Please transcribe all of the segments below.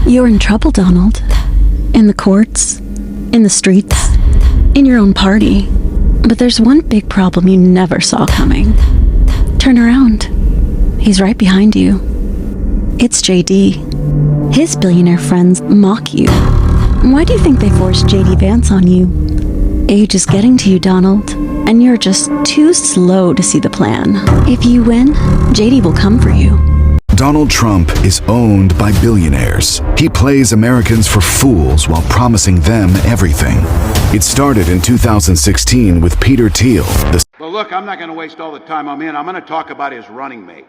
You're in trouble, Donald. In the courts, in the streets, in your own party. But there's one big problem you never saw coming. Turn around. He's right behind you. It's JD. His billionaire friends mock you. Why do you think they forced JD Vance on you? Age is getting to you, Donald, and you're just too slow to see the plan. If you win, JD will come for you. Donald Trump is owned by billionaires. He plays Americans for fools while promising them everything. It started in 2016 with Peter Thiel. Well, look, I'm not going to waste all the time I'm in. I'm going to talk about his running mate.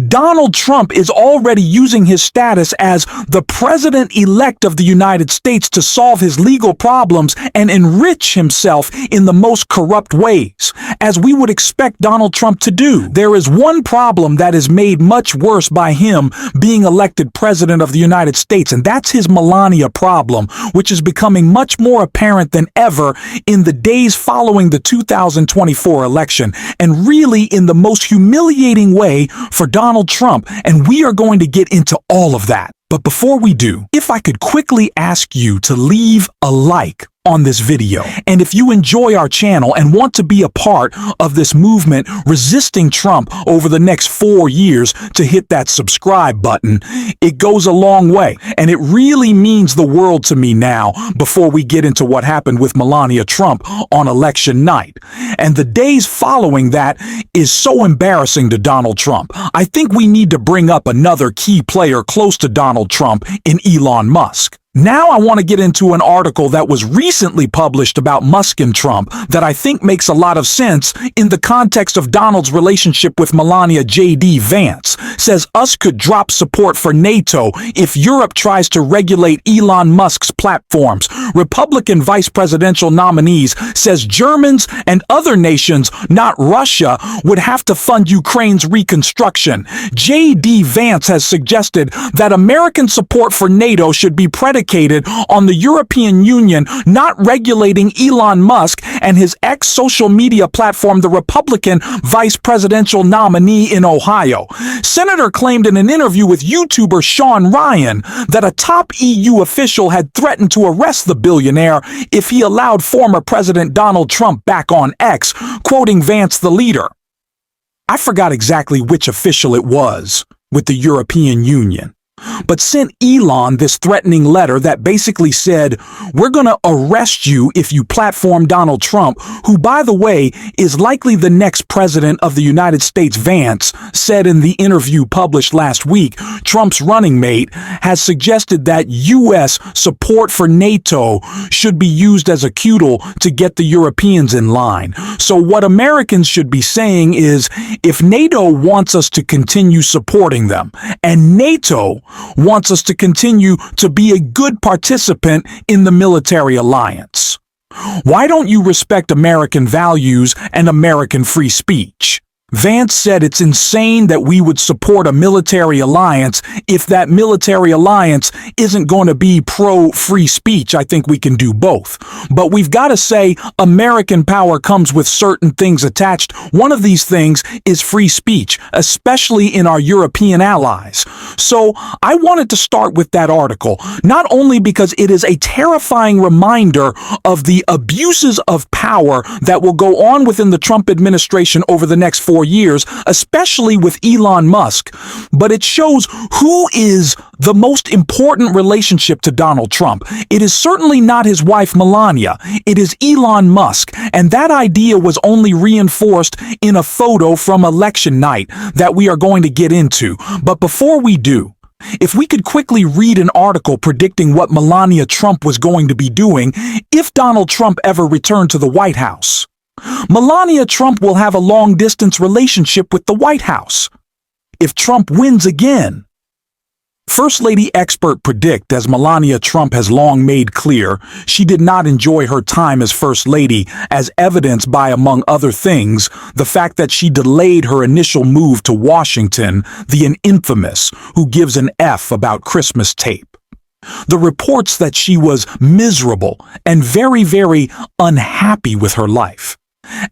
Donald Trump is already using his status as the president-elect of the United States to solve his legal problems and enrich himself in the most corrupt ways, as we would expect Donald Trump to do. There is one problem that is made much worse by him being elected president of the United States, and that's his Melania problem, which is becoming much more apparent than ever in the days following the 2024 election, and really in the most humiliating way for Donald Trump, and we are going to get into all of that. But before we do, if I could quickly ask you to leave a like on this video. And if you enjoy our channel and want to be a part of this movement resisting Trump over the next 4 years, to hit that subscribe button. It goes a long way, and it really means the world to me now before we get into what happened with Melania Trump on election night. And the days following that is so embarrassing to Donald Trump. I think we need to bring up another key player close to Donald Trump in Elon Musk. Now I want to get into an article that was recently published about Musk and Trump that I think makes a lot of sense in the context of Donald's relationship with Melania JD Vance. Says us could drop support for NATO if Europe tries to regulate Elon Musk's platforms. Republican vice presidential nominees says Germans and other nations, not Russia, would have to fund Ukraine's reconstruction. JD Vance has suggested that American support for NATO should be predicated on the European Union not regulating Elon Musk and his ex-social media platform, the Republican vice presidential nominee in Ohio. Senator claimed in an interview with YouTuber Sean Ryan that a top EU official had threatened to arrest the billionaire if he allowed former President Donald Trump back on X, quoting Vance, the leader. I forgot exactly which official it was with the European Union, but sent Elon this threatening letter that basically said, we're going to arrest you if you platform Donald Trump, who, by the way, is likely the next president of the United States. Vance said in the interview published last week, Trump's running mate has suggested that U.S. support for NATO should be used as a cudgel to get the Europeans in line. So what Americans should be saying is, if NATO wants us to continue supporting them, and NATO wants us to continue to be a good participant in the military alliance, why don't you respect American values and American free speech? Vance said it's insane that we would support a military alliance if that military alliance isn't going to be pro-free speech. I think we can do both. But we've got to say American power comes with certain things attached. One of these things is free speech, especially in our European allies. So I wanted to start with that article, not only because it is a terrifying reminder of the abuses of power that will go on within the Trump administration over the next 4 years, especially with Elon Musk, but it shows who is the most important relationship to Donald Trump. It is certainly not his wife Melania. It is Elon Musk, and that idea was only reinforced in a photo from election night that we are going to get into. But before we do, if we could quickly read an article predicting what Melania Trump was going to be doing if Donald Trump ever returned to the White House. Melania Trump will have a long-distance relationship with the White House if Trump wins again. First Lady expert predict, as Melania Trump has long made clear, she did not enjoy her time as First Lady, as evidenced by, among other things, the fact that she delayed her initial move to Washington, the infamous who gives an F about Christmas tape. The reports that she was miserable and very, very unhappy with her life.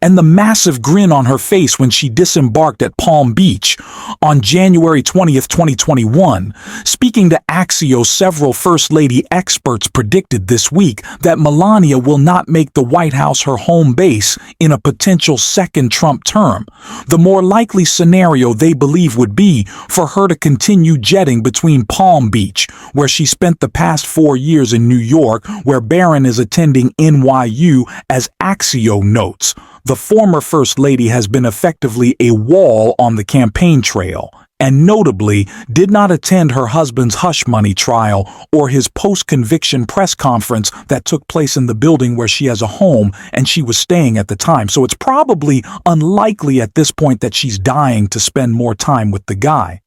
and the massive grin on her face when she disembarked at Palm Beach on January 20th, 2021. Speaking to Axios, several First Lady experts predicted this week that Melania will not make the White House her home base in a potential second Trump term. The more likely scenario they believe would be for her to continue jetting between Palm Beach, where she spent the past 4 years, in New York, where Barron is attending NYU, as Axios notes. The former First Lady has been effectively a wall on the campaign trail, and notably did not attend her husband's hush money trial or his post-conviction press conference that took place in the building where she has a home and she was staying at the time. So it's probably unlikely at this point that she's dying to spend more time with the guy.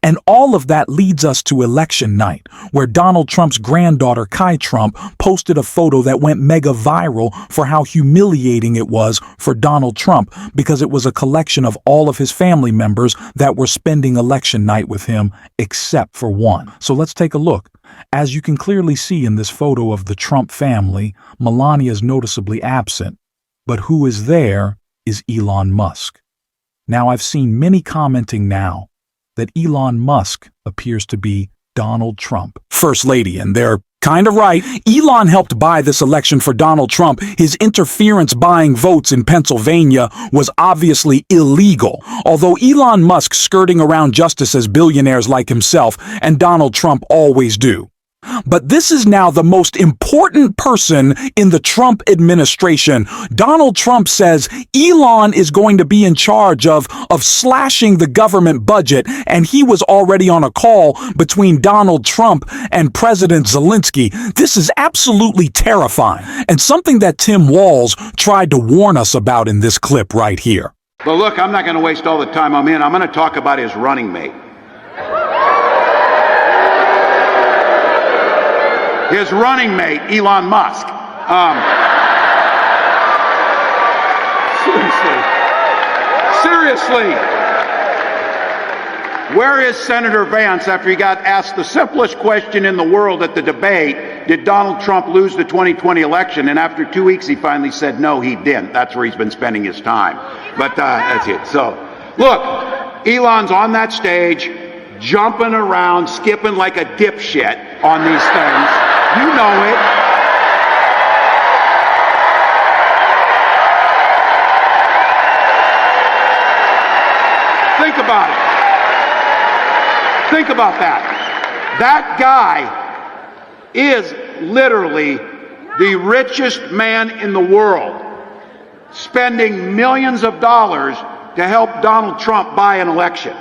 And all of that leads us to election night, where Donald Trump's granddaughter, Kai Trump, posted a photo that went mega viral for how humiliating it was for Donald Trump, because it was a collection of all of his family members that were spending election night with him, except for one. So let's take a look. As you can clearly see in this photo of the Trump family, Melania is noticeably absent. But who is there is Elon Musk. Now, I've seen many commenting now that Elon Musk appears to be Donald Trump First Lady, and they're kind of right. Elon helped buy this election for Donald Trump. His interference buying votes in Pennsylvania was obviously illegal, although Elon Musk skirting around justice as billionaires like himself and Donald Trump always do. But this is now the most important person in the Trump administration. Donald Trump says Elon is going to be in charge of slashing the government budget, and he was already on a call between Donald Trump and President Zelensky. This is absolutely terrifying, and something that Tim Walz tried to warn us about in this clip right here. But look, I'm not going to waste all the time I'm in. I'm going to talk about his running mate. His running mate, Elon Musk. Seriously. Where is Senator Vance after he got asked the simplest question in the world at the debate? Did Donald Trump lose the 2020 election? And after 2 weeks, he finally said, no, he didn't. That's where he's been spending his time. But that's it. So, look, Elon's on that stage, jumping around, skipping like a dipshit on these things. You know it. Think about it. Think about that. That guy is literally the richest man in the world, spending millions of dollars to help Donald Trump buy an election.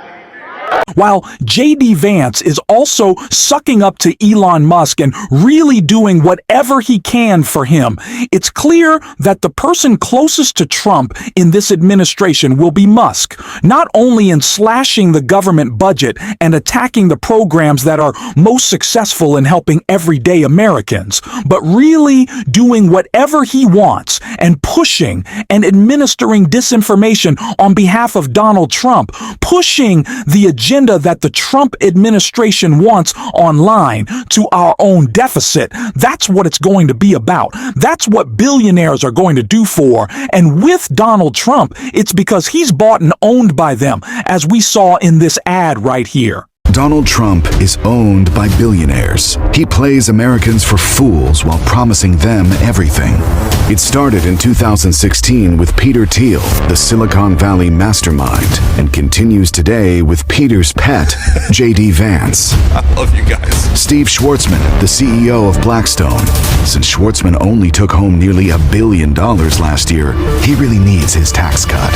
While J.D. Vance is also sucking up to Elon Musk and really doing whatever he can for him, it's clear that the person closest to Trump in this administration will be Musk, not only in slashing the government budget and attacking the programs that are most successful in helping everyday Americans, but really doing whatever he wants and pushing and administering disinformation on behalf of Donald Trump, pushing the agenda that the Trump administration wants online to our own deficit. That's what it's going to be about. That's what billionaires are going to do for. And with Donald Trump, it's because he's bought and owned by them, as we saw in this ad right here. Donald Trump is owned by billionaires. He plays Americans for fools while promising them everything. It started in 2016 with Peter Thiel, the Silicon Valley mastermind, and continues today with Peter's pet, J.D. Vance. I love you guys. Steve Schwartzman, the CEO of Blackstone. Since Schwartzman only took home nearly $1 billion last year, he really needs his tax cut.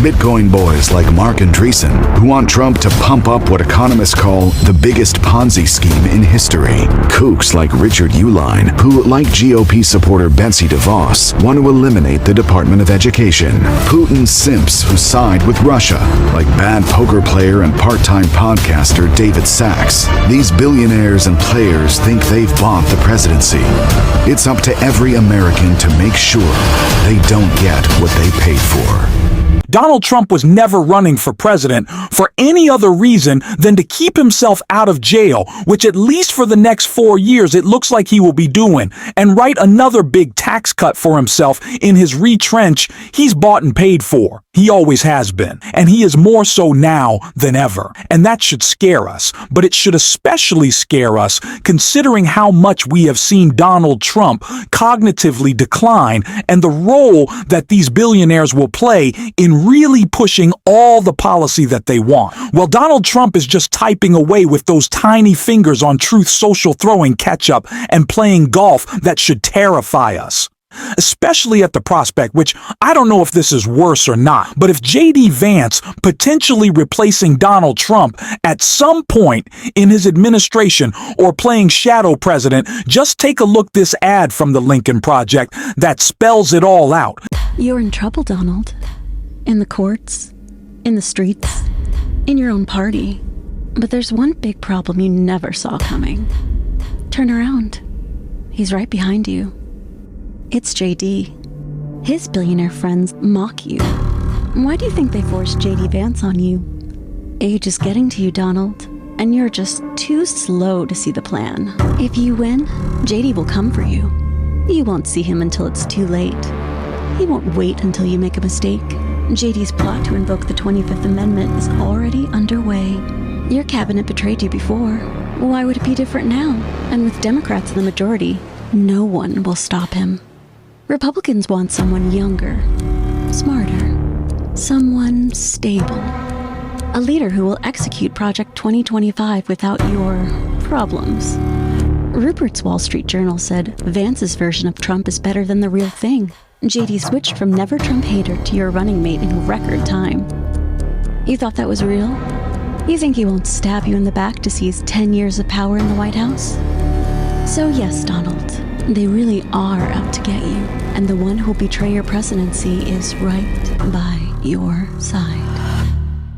Bitcoin boys like Mark Andreessen, who want Trump to pump up what economists call the biggest Ponzi scheme in history. Kooks like Richard Uihlein, who, like GOP supporter Betsy DeVos, want to eliminate the Department of Education. Putin simps who side with Russia, like bad poker player and part-time podcaster David Sachs. These billionaires and players think they've bought the presidency. It's up to every American to make sure they don't get what they paid for. Donald Trump was never running for president for any other reason than to keep himself out of jail, which at least for the next 4 years it looks like he will be doing, and write another big tax cut for himself in his retrench he's bought and paid for. He always has been, and he is more so now than ever. And that should scare us, but it should especially scare us considering how much we have seen Donald Trump cognitively decline and the role that these billionaires will play in really pushing all the policy that they want. Well, Donald Trump is just typing away with those tiny fingers on Truth Social, throwing catch-up and playing golf that should terrify us. Especially at the prospect, which I don't know if this is worse or not, but if J.D. Vance potentially replacing Donald Trump at some point in his administration or playing shadow president, just take a look this ad from the Lincoln Project that spells it all out. You're in trouble, Donald. In the courts, in the streets, in your own party. But there's one big problem you never saw coming. Turn around. He's right behind you. It's JD. His billionaire friends mock you. Why do you think they forced JD Vance on you? Age is getting to you, Donald, and you're just too slow to see the plan. If you win, JD will come for you. You won't see him until it's too late. He won't wait until you make a mistake. JD's plot to invoke the 25th Amendment is already underway. Your cabinet betrayed you before. Why would it be different now? And with Democrats in the majority, no one will stop him. Republicans want someone younger, smarter, someone stable. A leader who will execute Project 2025 without your problems. Rupert's Wall Street Journal said Vance's version of Trump is better than the real thing. JD switched from never Trump hater to your running mate in record time. You thought that was real? You think he won't stab you in the back to seize 10 years of power in the White House? So yes, Donald, they really are out to get you, and the one who'll betray your presidency is right by your side.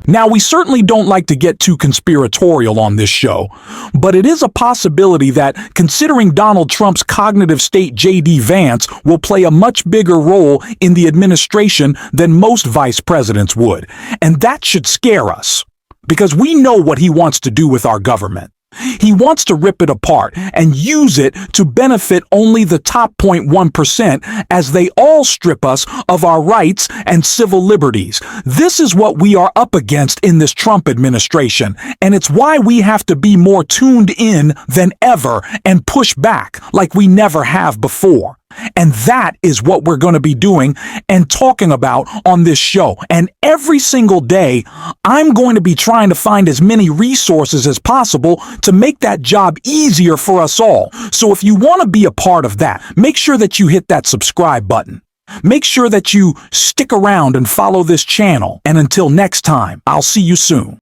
Now, we certainly don't like to get too conspiratorial on this show, but it is a possibility that, considering Donald Trump's cognitive state, J.D. Vance will play a much bigger role in the administration than most vice presidents would. And that should scare us, because we know what he wants to do with our government. He wants to rip it apart and use it to benefit only the top 0.1% as they all strip us of our rights and civil liberties. This is what we are up against in this Trump administration, and it's why we have to be more tuned in than ever and push back like we never have before. And that is what we're going to be doing and talking about on this show. And every single day, I'm going to be trying to find as many resources as possible to make that job easier for us all. So if you want to be a part of that, make sure that you hit that subscribe button. Make sure that you stick around and follow this channel. And until next time, I'll see you soon.